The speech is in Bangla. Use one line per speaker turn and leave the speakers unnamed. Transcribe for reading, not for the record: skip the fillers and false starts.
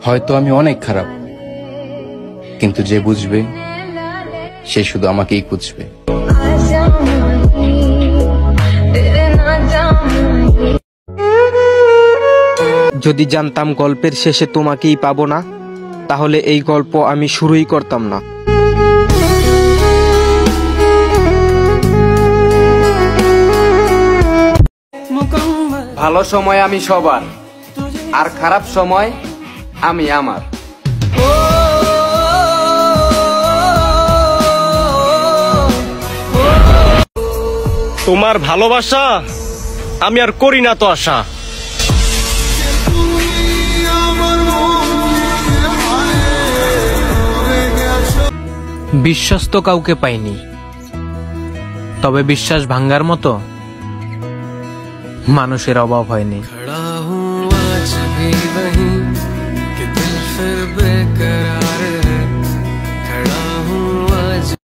হয়তো আমি অনেক খারাপ, কিন্তু যে বুঝবে সে শুধু আমাকেই খুঁজবে।
যদি জানতাম গল্পের শেষে তোমাকেই পাবো না, তাহলে এই গল্প আমি শুরুই করতাম না।
ভালো সময় আমি সবার, আর খারাপ সময় আমি আমার।
তোমার ভালোবাসা আমি আর করি না তো আশা।
বিশ্বস্ত কাউকে পাইনি, তবে বিশ্বাস ভাঙ্গার মতো মানুষের অভাব হয়নি।